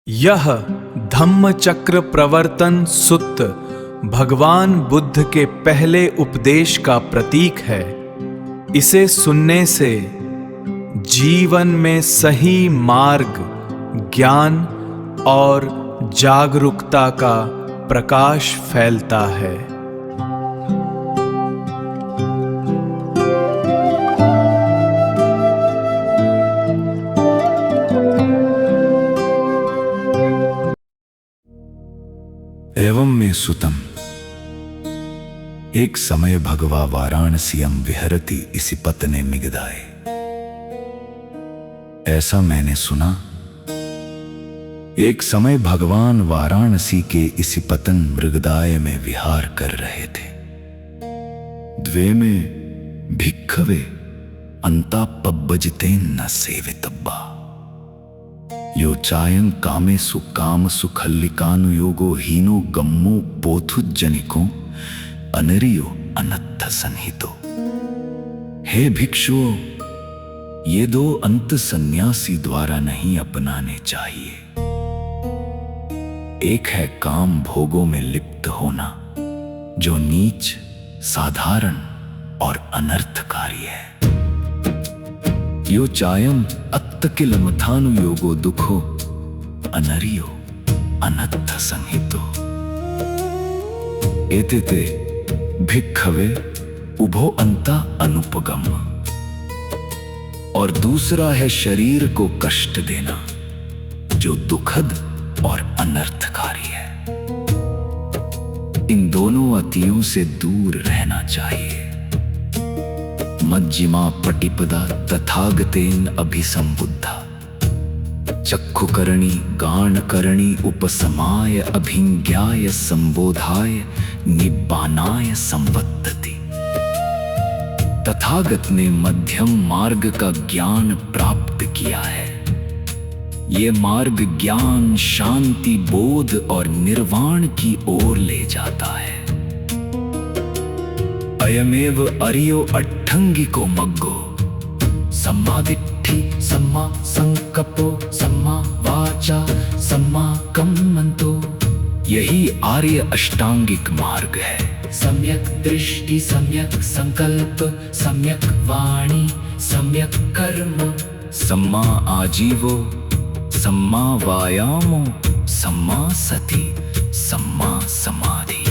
यह धम्मचक्र प्रवर्तन सुत्त भगवान बुद्ध के पहले उपदेश का प्रतीक है। इसे सुनने से जीवन में सही मार्ग, ज्ञान और जागरूकता का प्रकाश फैलता है। एवं में सुतम। एक समय भगवा वाराणसीयम विहरति इसी पत्ने मिगदाए। ऐसा मैंने सुना। एक समय भगवान वाराणसी के इसी पतन मृगदाय में विहार कर रहे थे। द्वे में भिक्खवे अंता पब्बजतेन न सेवितब्बा यो चायं कामेसु कामसु खल्लिकानुयोगो हीनो गम्मो बोथुजनिको अनरियो अनत्थ सन्हितो। हे भिक्षुओं, ये दो अंत सन्यासी द्वारा नहीं अपनाने चाहिए। एक है काम भोगों में लिप्त होना, जो नीच, साधारण और अनर्थकारी है। यो चायम अत्तकिल मथानुयोगो दुखो अनरियो अनत्थ संहितो। एतेते भिक्खवे उभो अंता अनुपगम। और दूसरा है शरीर को कष्ट देना, जो दुखद और अनर्थकारी है। इन दोनों अतियों से दूर रहना चाहिए। मज्जिमा पटिपदा तथागतेन अभिसंबुद्धा चक्षुकरणी गानकरणी उपसमाय अभिज्ञाय संबोधाय निब्बानाय संवत्तति। तथागत ने मध्यम मार्ग का ज्ञान प्राप्त किया है। ये मार्ग ज्ञान, शांति, बोध और निर्वाण की ओर ले जाता है। अयमेव अरियो अट्ठंगिको मग्गो सम्मा दिट्ठि सम्मा संकप्पो सम्मा वाचा सम्मा कम्मन्तो। यही आर्य अष्टांगिक मार्ग है। सम्यक दृष्टि, सम्यक संकल्प, सम्यक वाणी, सम्यक कर्म, सम्मा आजीवो, सम्मा वायामो, सम्मा सति, सम्मा समाधि।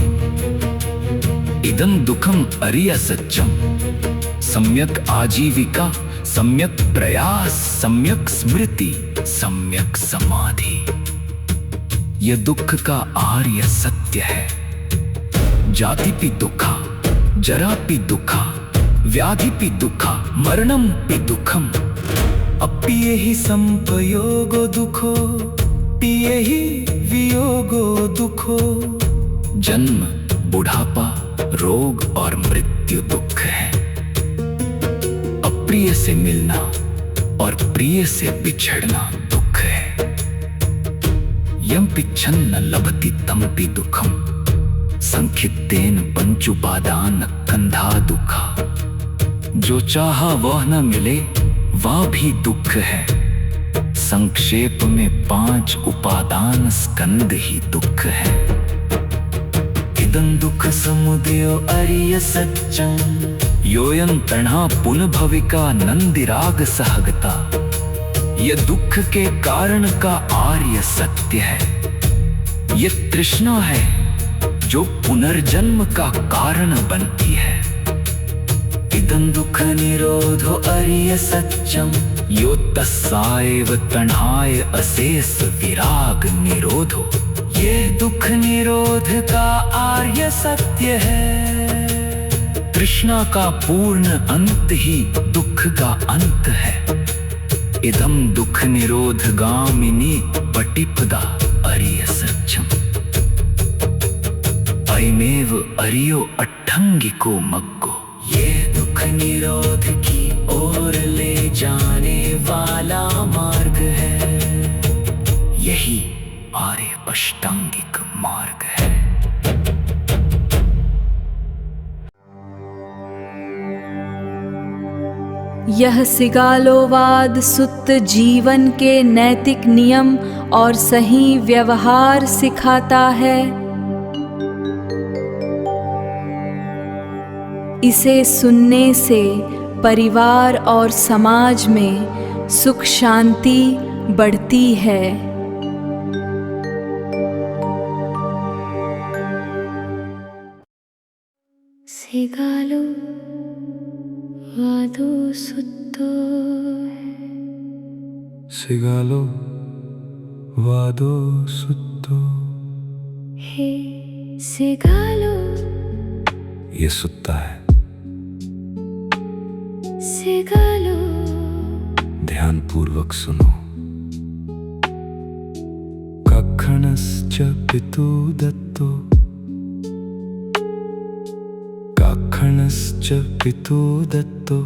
इदं दुखम अरिय सत्यम। सम्यक आजीविका, सम्यक प्रयास, सम्यक स्मृति, सम्यक समाधि। यह दुख का आर्य सत्य है। जाति पि दुखा, जरा पि दुखा, व्याधि पि दुखा, मरणम पि दुखम। अप्पिये ही संपयोगो दुखो, पिये ही वियोगो दुखो। जन्म, बुढ़ापा, रोग और मृत्यु दुख है। अप्रिय से मिलना और प्रिय से बिछड़ना दुख है। यम पिच्छन्न लभति तमपि दुखम संखित्तेन पंचुपादान कंधा दुखा। जो चाहा वह न मिले वह भी दुख है। संक्षेप में 5 उपादान स्कंद ही दुख है। इदं दुख समुदयो अरिय सत्यं योयं तणा पुन भविका नंदिराग सहगता। यह दुख के कारण का आर्य सत्य है। यह तृष्णा है जो पुनर्जन्म का कारण बनती है। इदं दुख निरोधो अरिय सत्यं यो तस्साएव तणाय अशेष विराग निरोधो। ये दुख निरोध का आर्य सत्य है। तृष्णा का पूर्ण अंत ही दुख का अंत है। इदं दुख निरोध गामिनी पटिपदा अरिय सत्यम। अयमेव अरियो अट्ठंगिको मग्गो। ये दुख निरोध की ओर ले जाने वाला मार्ग है। यही आर्य अष्टांगिक मार्ग है। यह सिगालोवाद सुत्त जीवन के नैतिक नियम और सही व्यवहार सिखाता है। इसे सुनने से परिवार और समाज में सुख शांति बढ़ती है। सिगालो वादो सुत्तो सिगालो वादो सुत्तो। हे सिगालो ये सुत्ता है, सिगालो ध्यान पूर्वक सुनो। कक्षणश्च पितु दत्तो, कक्षणश्च पितु दत्तो।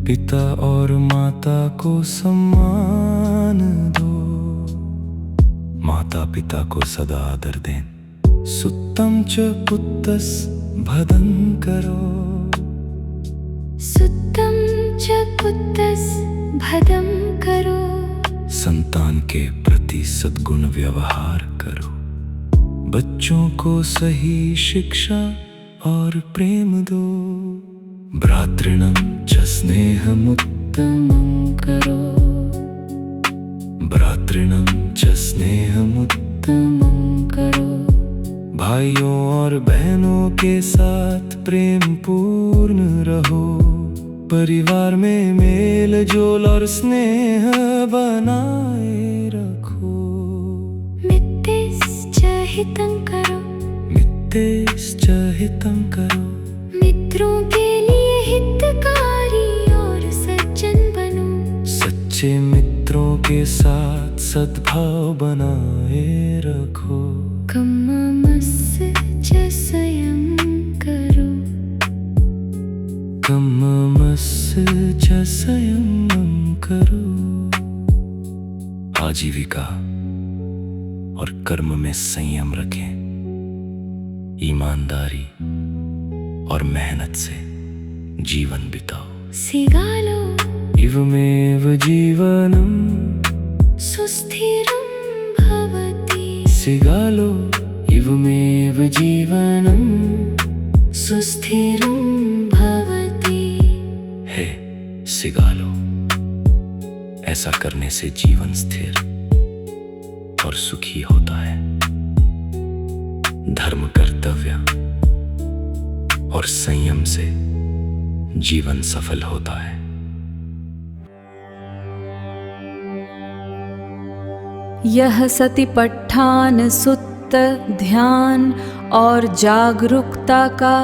पिता और माता को सम्मान दो, माता पिता को सदा आदर दें। सुत्तम च पुत्तस भदं करो, सुत्तम च पुत्तस भदं करो। संतान के प्रति सद्गुण व्यवहार करो। बच्चों को सही शिक्षा और प्रेम दो। भ्रातृणं च स्नेहमुत्तमं करो, भ्रातृणं च स्नेहमुत्तमं करो। भाइयों और बहनों के साथ प्रेम पूर्ण रहो। परिवार में मेल जोल और स्नेह बनाए रखो। मित्तेश्च हितं करो, मित्तेश्च हितं करो। मित्रों के लिए हितकारी और सज्जन बनो। सच्चे मित्रों के साथ सद्भाव बनाए रखो। कम्ममस्य च संयम करो, कम्ममस्य च संयमं करो। आजीविका और कर्म में संयम रखें। ईमानदारी और मेहनत से जीवन बिताओ। सिगालो इवमेव जीवनम सुस्थिरं भवति, सिगालो इवमेव जीवनम सुस्थिरं भवति। हे सिगालो, ऐसा करने से जीवन स्थिर और सुखी होता है। धर्म, कर्तव्य और संयम से जीवन सफल होता है। यह सतिपट्ठान सुत्त ध्यान और जागरूकता का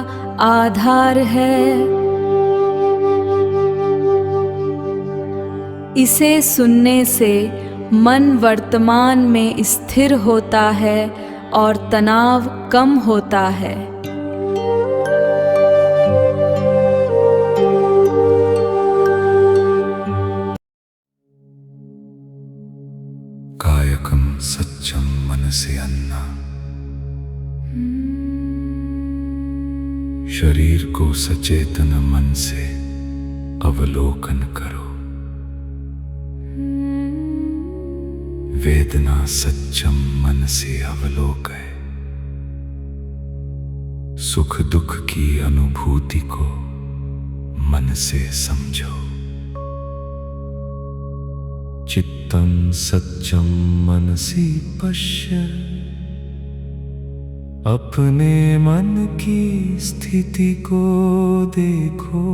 आधार है। इसे सुनने से मन वर्तमान में स्थिर होता है और तनाव कम होता है। कायकम सच्चम मनसि अन्ना, शरीर को सचेतन मन से अवलोकन करो। वेदना सच्चम मनसि अवलोकय, सुख दुख की अनुभूति को मन से समझो। चित्तं सच्चम मनसि पश्य, अपने मन की स्थिति को देखो।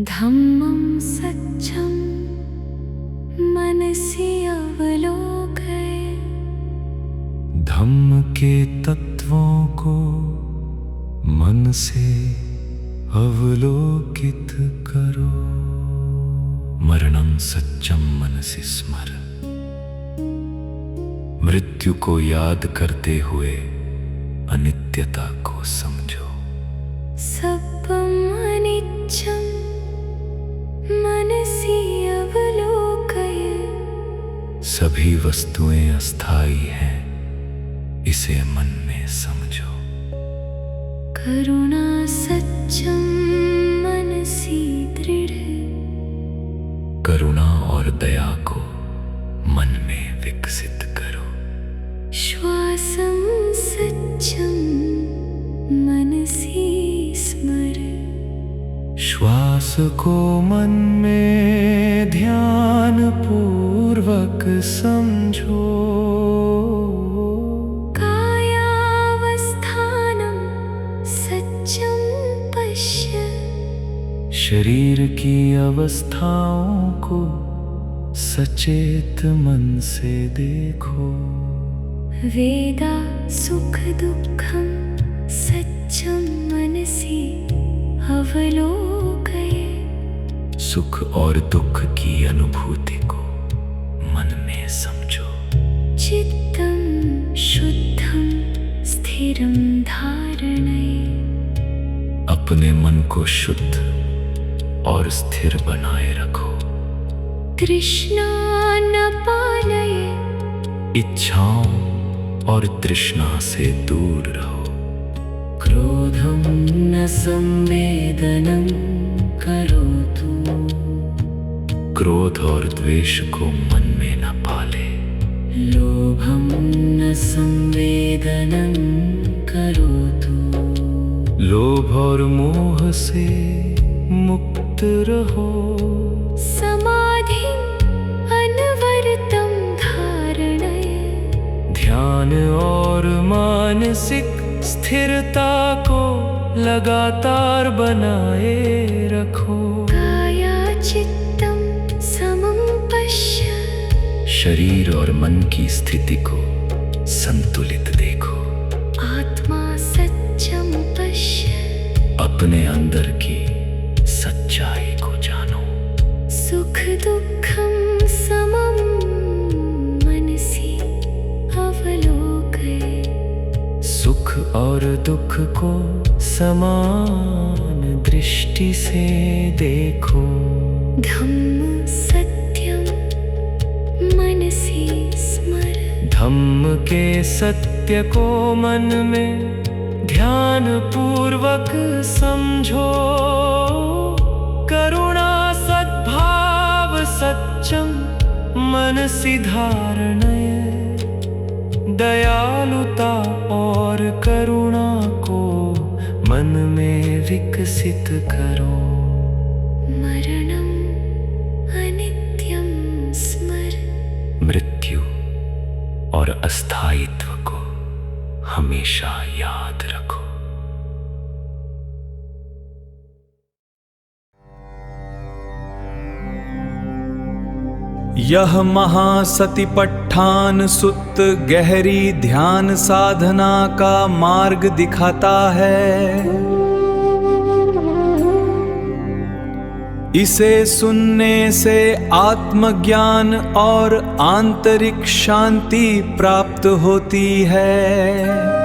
धम्मं सच्चं मनसि अवलोकय, धम्म के तत्वों को मन से अवलोकित करो। मरणं सच्चम मनसि स्मर, मृत्यु को याद करते हुए अनित्यता को समझो। सब्बं अनिच्छं मनसि अवलोकय, सभी वस्तुएं अस्थाई हैं, इसे मन में समझो। करुणा सच्चं मनसि दृढ़, करुणा और दया को विकसित करो। श्वासं सत्यं मनसि स्मर। श्वास को मन में ध्यान पूर्वक समझो। कायावस्थानं सत्यं पश्य। शरीर की अवस्थाओं को सचेत मन से देखो। वेदा सुख दुःखं सत्यं मनसि अवलोकय। सुख और दुख की अनुभूति को मन में समझो। चित्तं शुद्धं स्थिरं धारणय। अपने मन को शुद्ध और स्थिर बनाए रखो। तृष्णा न पालय। इच्छाओं और तृष्णा से दूर रहो। क्रोधं न संवेदनं करोतु। क्रोध और द्वेष को मन में न पाले। लोभं न संवेदनं करोतु। लोभ और मोह से मुक्त रहो। समाधिं अनवरतं धारणय। ध्यान और मानसिक स्थिरता को लगातार बनाए रखो। कायाचित्तं समं पश्य। शरीर और मन की स्थिति को संतुलित देखो। आत्मा सत्यं पश्य। अपने अंदर की सच्चाई को जानो। सुख दुःखं समं मनसि अवलोकय। सुख और दुख को समान दृष्टि से देखो। धम्म सत्यं मनसि स्मर। धम्म के सत्य को मन में ध्यान पूर्वक समझो। करुणा सद्भाव सत्यं मनसि धारणय। दयालुता और करुणा को मन में विकसित करो। मरणं अनित्यं स्मर। मृत्यु और अस्थायित्व को हमेशा याद रखो। यह महासतिपट्ठान सुत्त गहरी ध्यान साधना का मार्ग दिखाता है। इसे सुनने से आत्मज्ञान और आंतरिक शांति प्राप्त होती है।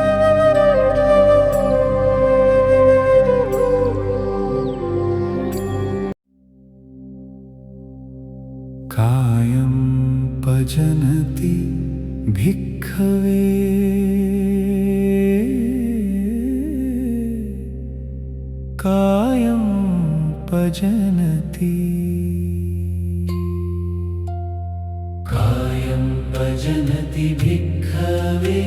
कायं पजनति भिक्खवे। कायं पजनति। कायं पजनति भिक्खवे।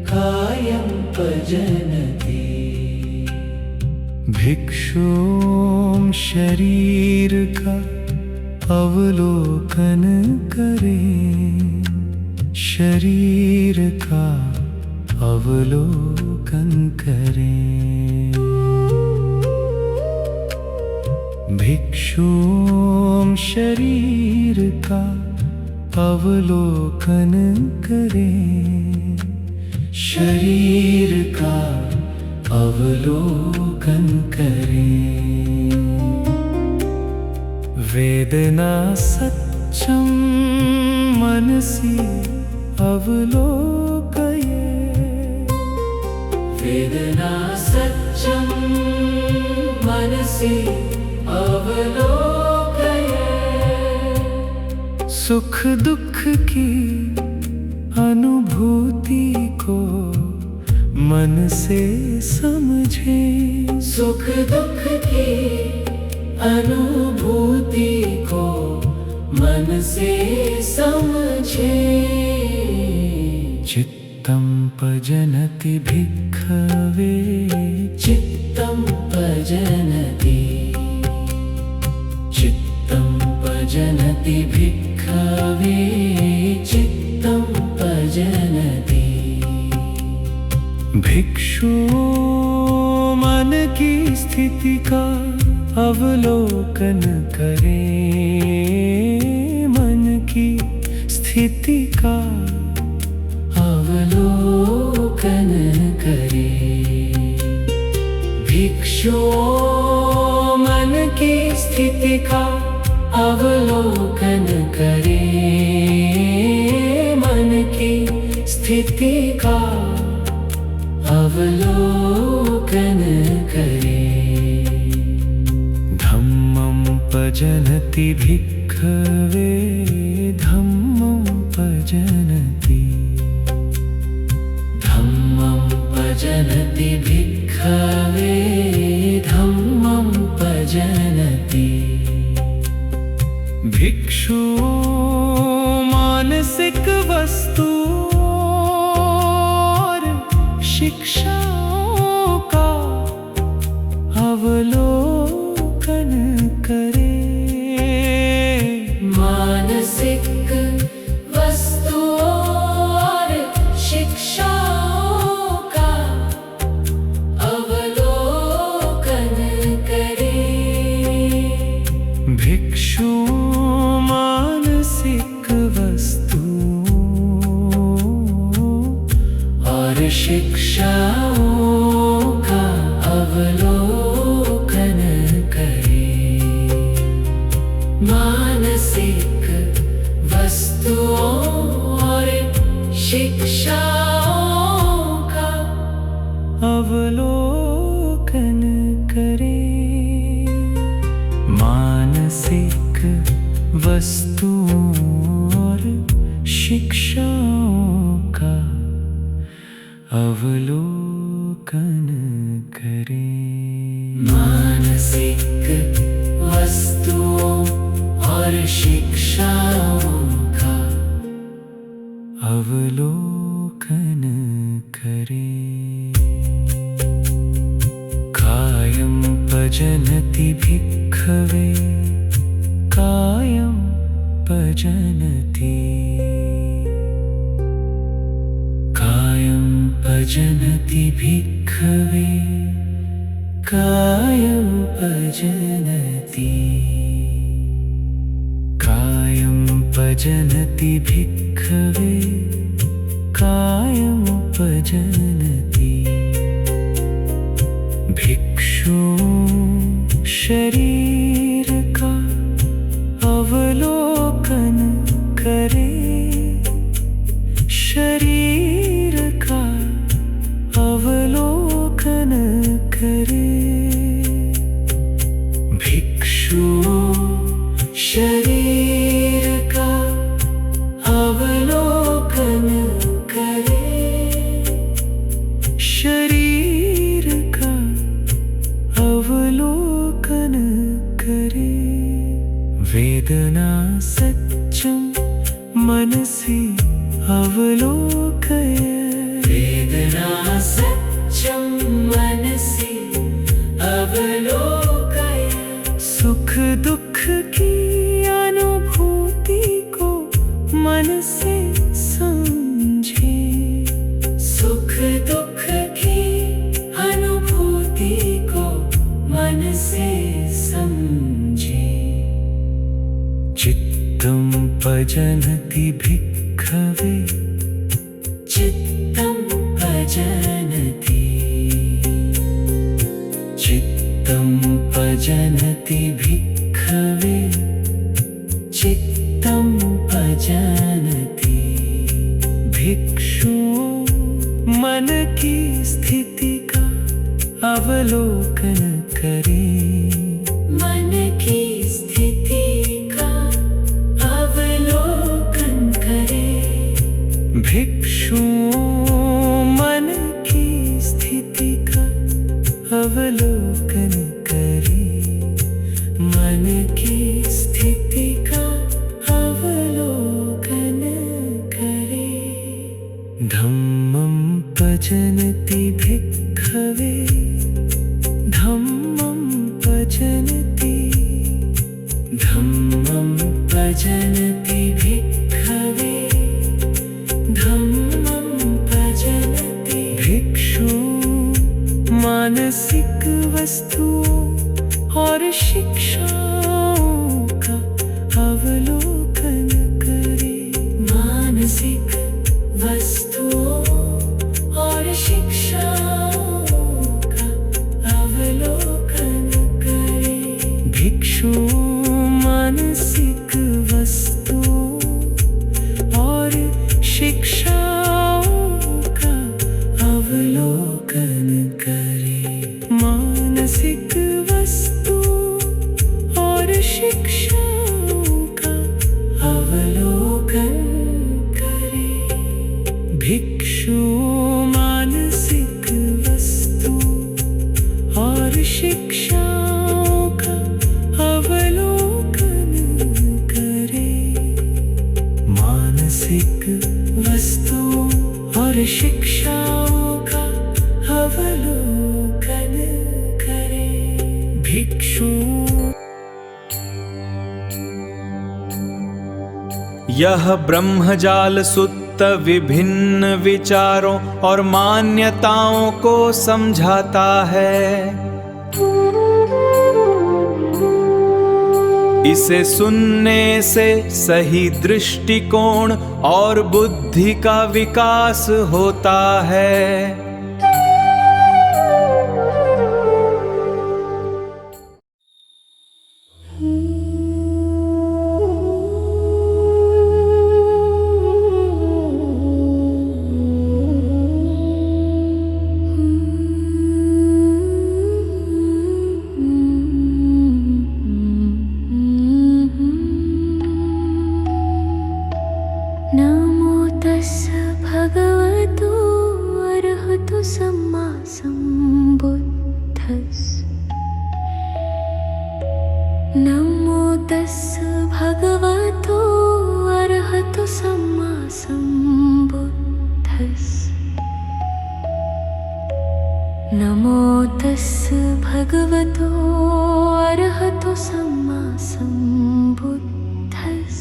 कायं पजनति। भिक्षुं शरीर का अवलोकन करें। शरीर का अवलोकन करें। भिक्षुं शरीर का अवलोकन करें। शरीर का अवलोकन करें। वेदना सत्यं मनसि अवलोकये। वेदना सत्यं मनसि अवलोकये। सुख दुख की अनुभूति को मन से समझे। सुख दुख की अनुभूति को मन मन से समझे। चित्तं पजनति भिक्खवे चित्तं भजनति चित्तं भजनति भिक्खवे चित्तं भजनति। भिक्षु मन की स्थिति का अवलोकन करे, मन की स्थिति का अवलोकन करे। भिक्षु मन की स्थिति का अवलोकन करे, मन की स्थिति का अवलोकन करे। धम्मं पजनति भिक्खवे धम्मं पजनति। धम्मं भजनति भिक्खवे धम्मं भजनति। भिक्षु मानसिक वस्तु और शिक्षाओं का अवलोकन करे। मानसिक वस्तुओं और शिक्षाओं का अवलोकन करे। भिक्षु मानसिक वस्तु और शिक्षाओं का अवलोकन करे। मानसिक वस्तुओं और शिक्षाओं का अवलोकन करे। मानसिक वस्तुओं और शिक्षाओं का अवलोकन करे। मानसिक वस्तुओं और शिक्षाओं का अवलोकन करे। कायं पजनति भिक्खवे कायं पजनति। कायं पजनति भिक्खवे कायं पजनति। कायं पजनति भिक्खवे कायं पजनति। भिक्षु शरीर का अवलोकन करे। शरीर का अवलोकन करे। भिक्षु शरीर का अवलोकन करे। शरीर का अवलोकन करे। वेदना सत्यं मनसि अवलोकय। वेदना सत्यं मनसि अवलोकय। सुख दुख की अनुभूति को मन से समझे। सुख दुख की अनुभूति को मन से समझे। चित्तं पजनति भिक्खवे चित्तं भजनति। चित्तं भजनति भिक्खवे चित्तं भजनति। भिक्षु मन की स्थिति का अवलोकन करे। मन की स्थिति का अवलोकन करे। भिक्षु मन की स्थिति का अवलोकन करे। मन की स्थिति का भजन्ति भिक्खवे धम्मं भजन्ति भिक्खवे धम्मं भजन्ति भिक्षु मानसिक वस्तुओं और शिक्षाओं का अवलोकन करे। मानसिक वस्तुओं और शिक्षाओं का अवलोकन करे। भिक्षु मानसिक वस्तुओं और शिक्षाओं का अवलोकन करे। मानसिक वस्तु और शिक्षाओं का अवलोकन करे। भिक्षु मानसिक वस्तु और शिक्षाओं का अवलोकन करे। मानसिक वस्तु और शिक्षाओं का अवलोकन करे। भिक्षु यह ब्रह्मजाल सुत्त विभिन्न विचारों और मान्यताओं को समझाता है। इसे सुनने से सही दृष्टिकोण और बुद्धि का विकास होता है। नमो तस्स भगवतो अरहतो सम्मा सम्बुद्धस्स। नमो तस्स भगवतो अरहतो सम्मा सम्बुद्धस्स। नमो तस्स भगवतो अरहतो सम्मा सम्बुद्धस्स।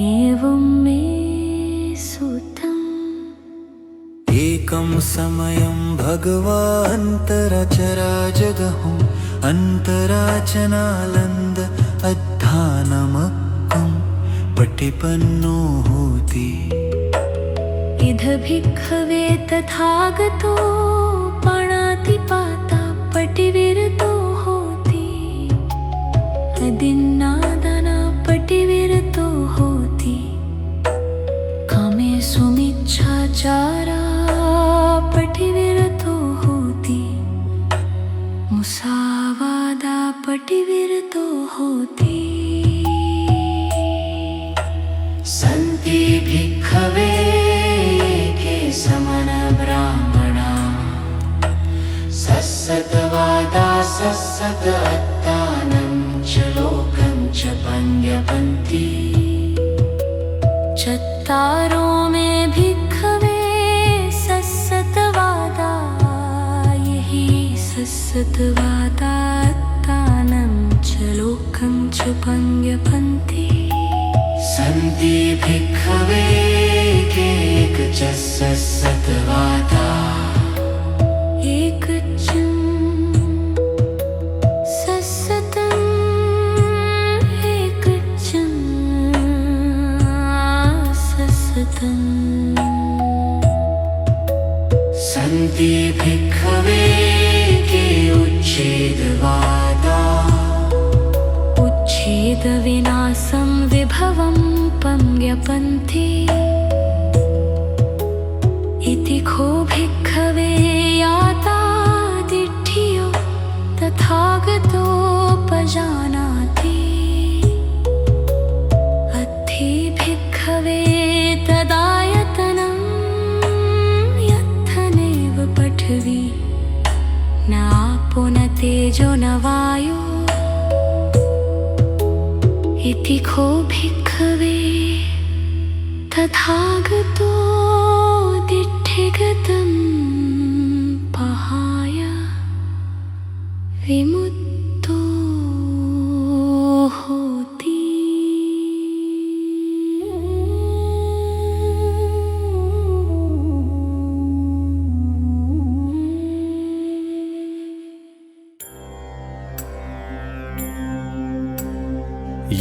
एवं मे सुतम्। एकं समयं भगवान्तरचरा जगहुं अन्तराचनालन्द अध्यानमक्कं पटिपन्नो होति। इध भिक्खवे तथागतो पाणातिपाता पटिविरतो होति। अदिन्नादाना पटिविरतो होति। कामेषु मिच्छाचारा पटिविरतो होति। मुसावादा पटिविरतो होति। सन्ति भिक्खवे के समन ब्राह्मणा सत्सतवादा सत्सत अत्तानं च लोकं च पन्यपन्ति। चत्तारो में भिक्खवे सत्सतवादा। यही सत्सतवादा अत्तानं च लोकं च पन्यपन्ति। सन्ति भिक्खवे केकच सत्सतवादा। एकचं सत्सतं एकचं सत्सतं। सन्ति भिक्खवे के उच्छेदवादा। उच्छेदविनाशं विभवं पम्यपन्ति। इति खो भिक्खवे याता दिठ्ठियो तथागतोपजानाति। अत्थि भिक्खवे तदायतनं यत्थनेव पठवी न आपो न तेजो न वायु। इति खो भिक्खवे तथागतो दिठ्ठियो पाठिगतं पहाय विमुक्तो होति।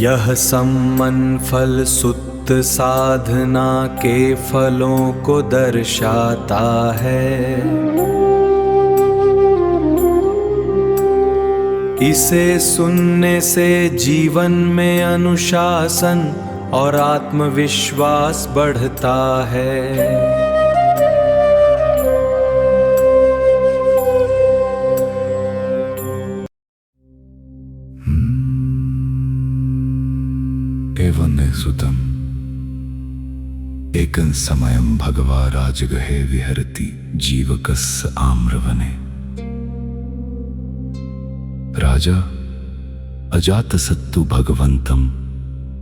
यह सम्मन फल सुत्त साधना के फलों को दर्शाता है। इसे सुनने से जीवन में अनुशासन और आत्मविश्वास बढ़ता है। एवं सुतम एकं समयं भगवा राजगृहे विहरति जीवकस्य आम्रवने। राजा अजातशत्रु भगवंतम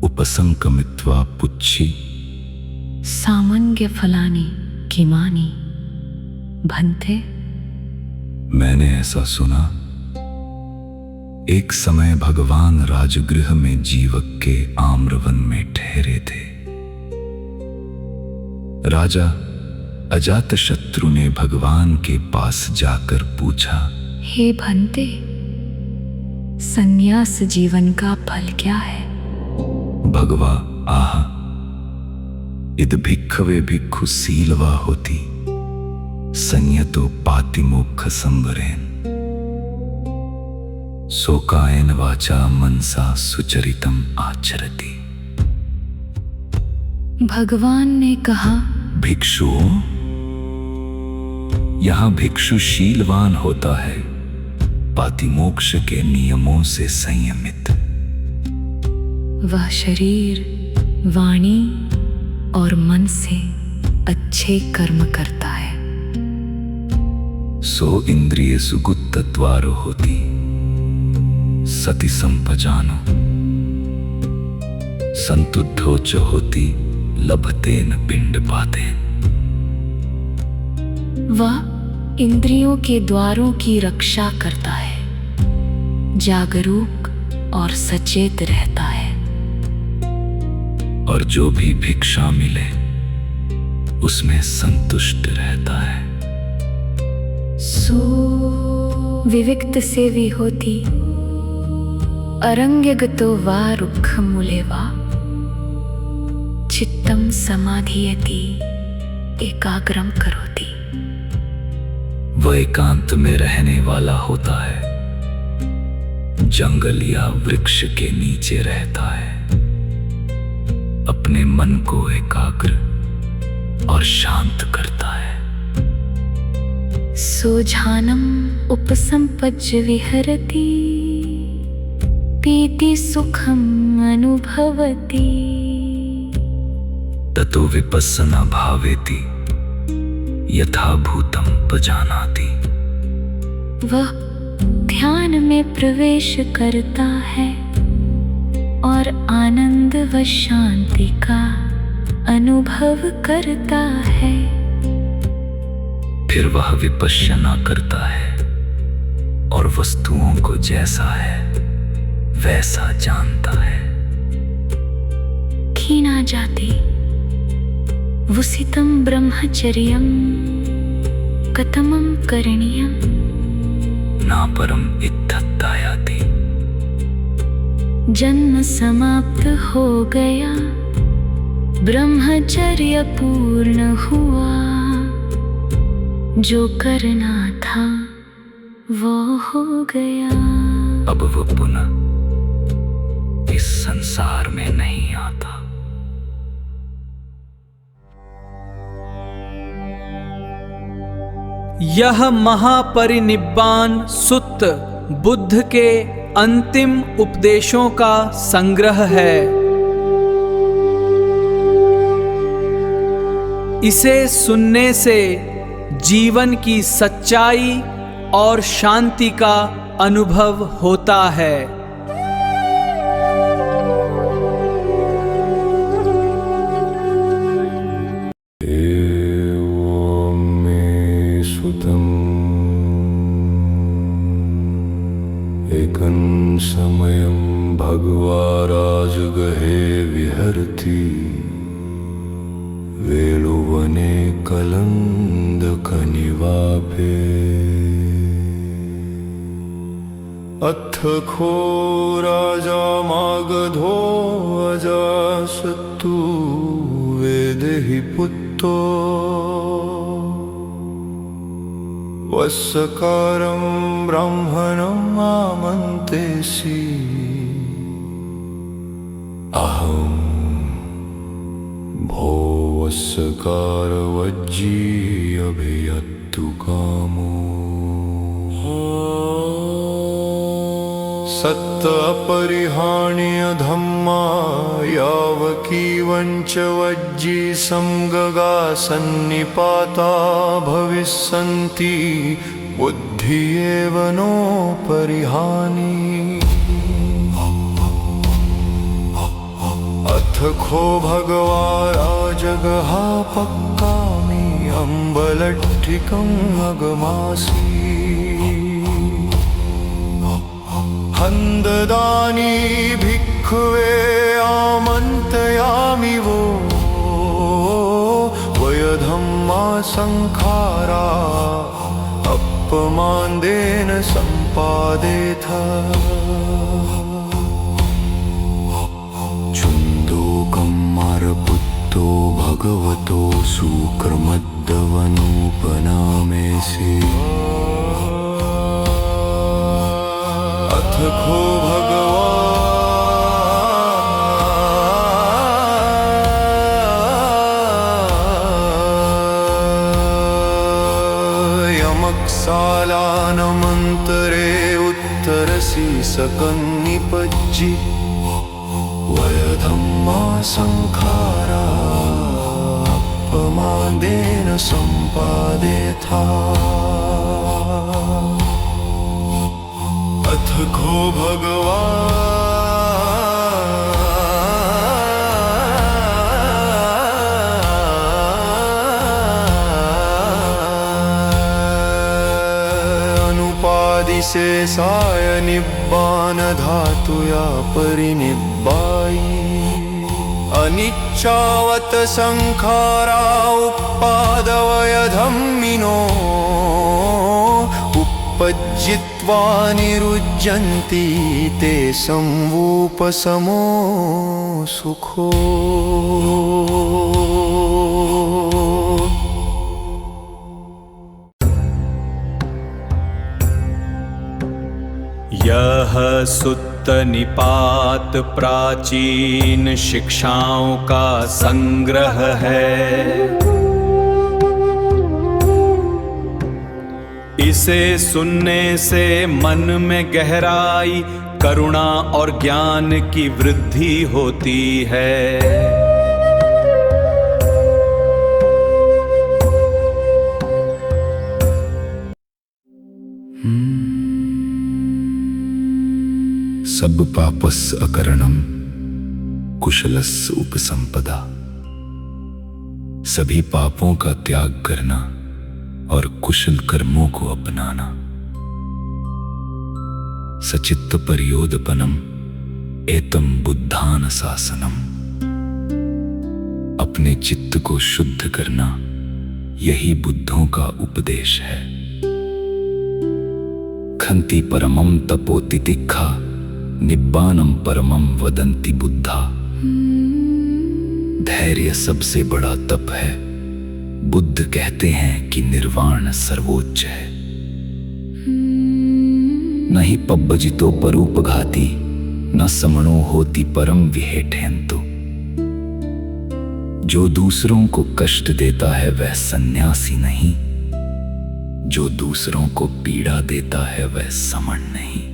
उपसंकमित्वा पुच्छी सामंग्य फलानि किमानि भन्ते। मैंने ऐसा सुना, एक समय भगवान राजगृह में जीवक के आम्रवन में ठहरे थे। राजा अजातशत्रु ने भगवान के पास जाकर पूछा, हे भन्ते, संन्यास जीवन का फल क्या है? भगवा आह इद भिक्खवे भिक्खु सीलवा होती संयतो पातिमोक्ष संवरेन सोकायन वाचा मनसा सुचरितम आचरति। भगवान ने कहा, भिक्षुओं, यहां भिक्षु शीलवान होता है, पातिमोक्ष के नियमों से संयमित। वह शरीर, वाणी और मन से अच्छे कर्म करता है। सो इंद्रिय सुगुप्तद्वारो होती सति संपजानो संतुद्धो च होती लभतेन पिंडपातेन। वह इंद्रियों के द्वारों की रक्षा करता है, जागरूक और सचेत रहता है। और जो भी भिक्षा मिले उसमें संतुष्ट रहता है। सो विविक्त सेवी होती अरण्यगतो वा रुक्षमूले वा चित्तं समाधीयति एकाग्रम करोति। वह एकांत में रहने वाला होता है, जंगल या वृक्ष के नीचे रहता है, अपने मन को एकाग्र और शांत करता है। सोझानम उपसंपज्य विहरति पीति सुखम अनुभवति। ततो विपस्सना भावेति यथा भूतम पजानाति। वह ध्यान में प्रवेश करता है और आनंद व शांति का अनुभव करता है। फिर वह विपश्यना करता है और वस्तुओं को जैसा है वैसा जानता है। खीना जाति वुसितं ब्रह्मचर्यं कथमं करणीयं। ना परम इत्थत्तायाति। जन्म समाप्त हो गया, ब्रह्मचर्य पूर्ण हुआ, जो करना था वो हो गया। अब वो पुनः इस संसार में नहीं आता। यह महापरिनिब्बान सुत्त बुद्ध के अंतिम उपदेशों का संग्रह है। इसे सुनने से जीवन की सच्चाई और शांति का अनुभव होता है। एवं कलंदक निवापे अथ खो राजा मागधो अजासत्तु वेदेहि पुत्तो वस्सकारं ब्राह्मणम् आमन्तेसि अहं भो वस्सकार वज्जी अभियत्तु कामो सत्त अपरिहाण्य धम्मा यावकीवञ्च वज्जी समगगा सन्निपाता भविष्यन्ति बुद्धि एव नो परिहानि अथ खो भगवा राजगहा पक्कामि अम्बलट्ठिकम् अगमासि हन्ददानी भिक्खवे आमन्त्रयामि वो वयधम्मा संखारा अपमान्देन सम्पादेथ छुन्दोकम्मारपुत्तो भगवतो सुक्रमद्दवनूपनामेसि अथ खो यमक्सालानमन्तरे उत्तरसि सकन्निपज्जि वयधम्मा संखारा अपमादेन सम्पादेथा अथ खो अनुपादिशेषाय निब्बान धातुया परिनिब्बायि अनिच्चावत संखारा उपादवयधम्मिनो उपज्जित्वा निरुज्यन्ति ते संवूपसमो सुखो यह सुत्त निपात प्राचीन शिक्षाओं का संग्रह है। इसे सुनने से मन में गहराई, करुणा और ज्ञान की वृद्धि होती है। सब पापस अकरणम कुशलस उपसंपदा। सभी पापों का त्याग करना और कुशल कर्मों को अपनाना। सचित्त परियोदपनम एतम बुद्धान शासनम। अपने चित्त को शुद्ध करना यही बुद्धों का उपदेश है। खंति परमम तपो तितिक्षा निब्बानम परमम वदंति बुद्धा। धैर्य सबसे बड़ा तप है। बुद्ध कहते हैं कि निर्वाण सर्वोच्च है। नहीं पब्बजितो परूपघाती न समणो होती परम विहेठेन्तु। जो दूसरों को कष्ट देता है वह सन्यासी नहीं, जो दूसरों को पीड़ा देता है वह समण नहीं।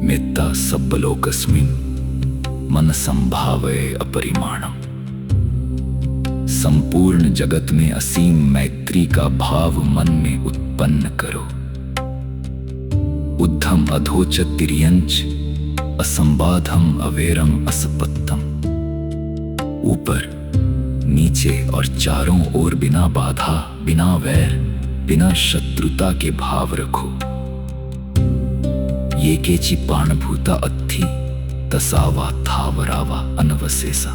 मेत्ता सब्बलोकस्मिन् मन संभावे अपरिमाणम। संपूर्ण जगत में असीम मैत्री का भाव मन में उत्पन्न करो। उद्धम अधोच तिर्यंच असंबाधम अवेरम असपत्तम। ऊपर नीचे और चारों ओर बिना बाधा, बिना वैर, बिना शत्रुता के भाव रखो। ये केची पाणभूता अत्थि तसावा थावरावा अनवसेसा।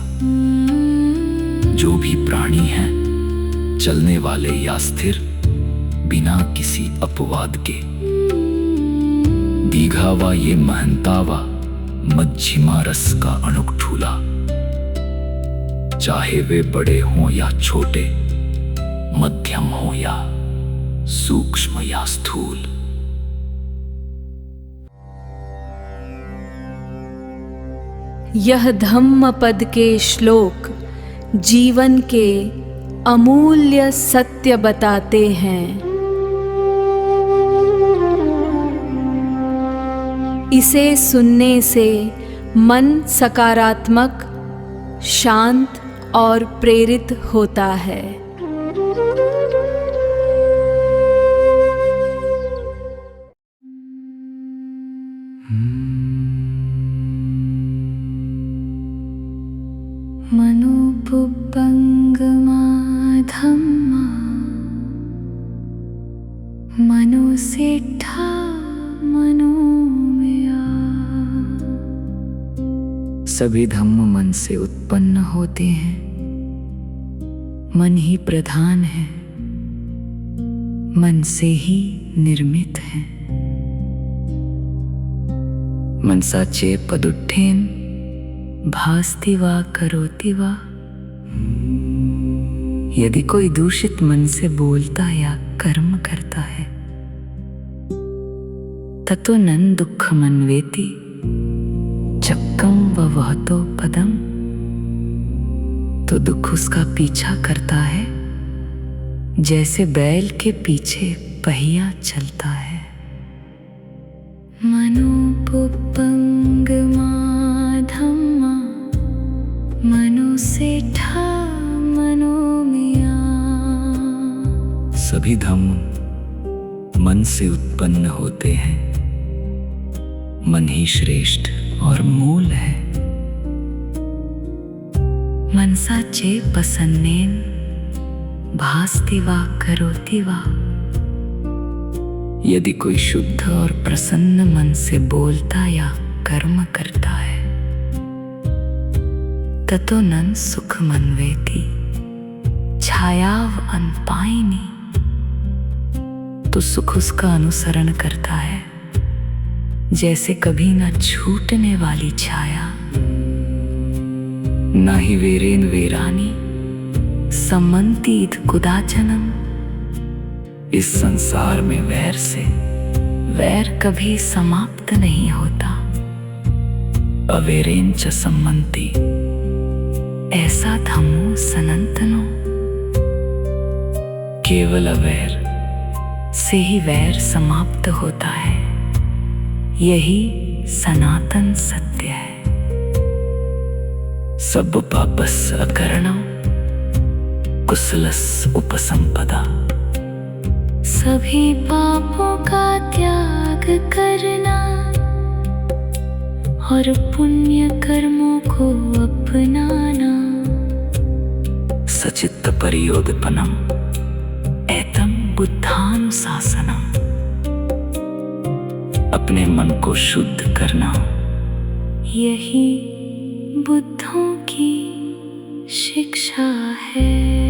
जो भी प्राणी हैं, चलने वाले या स्थिर, बिना किसी अपवाद के, दीघावा ये महंतावा मध्यमा रस का अणुक ठूला, चाहे वे बड़े हों या छोटे, मध्यम हो या सूक्ष्म या स्थूल। यह धम्म पद के श्लोक जीवन के अमूल्य सत्य बताते हैं। इसे सुनने से मन सकारात्मक, शांत और प्रेरित होता है। मनोपुब्बंगमा धम्मा मनोसेठा मनोमया। सभी धम्म मन से उत्पन्न होते हैं। मन ही प्रधान है, मन से ही निर्मित है। मनसाचे पदुट्ठेन भास्ति वा करोति वा। यदि कोई दूषित मन से बोलता या कर्म करता है, ततो नन दुःखमन्वेति चक्कम वहतो पदम। तो दुख उसका पीछा करता है, जैसे बैल के पीछे पहिया चलता है। मनोपुब्बंगमा धम्मा मनोसेठा मनोमया। सभी धम्म मन से उत्पन्न होते हैं। मन ही श्रेष्ठ और मूल है। मनसाचे पसन्नेन भास्ति वा करोति वा। यदि कोई शुद्ध और प्रसन्न मन से बोलता या कर्म करता है, ततो नन सुखमन्वेति छायाव अनपायिनी। तो सुख उसका अनुसरण करता है, जैसे कभी न छूटने वाली छाया। न ही वेरेन वेरानी सम्मंतीत कुदाचनम। इस संसार में वैर से वैर कभी समाप्त नहीं होता। अवेरेन च सम्मंती ऐसा धम्मो सनातनो। केवल अवैर से ही वैर समाप्त होता है। यही सनातन सत्य है। सब पापस अकरणम कुशलस उपसंपदा। सभी पापों का त्याग करना और पुण्य कर्मों को अपनाना। सचित्त परियोदपनम एतम बुद्धानुशासनम। अपने मन को शुद्ध करना, यही बुद्धों की शिक्षा है।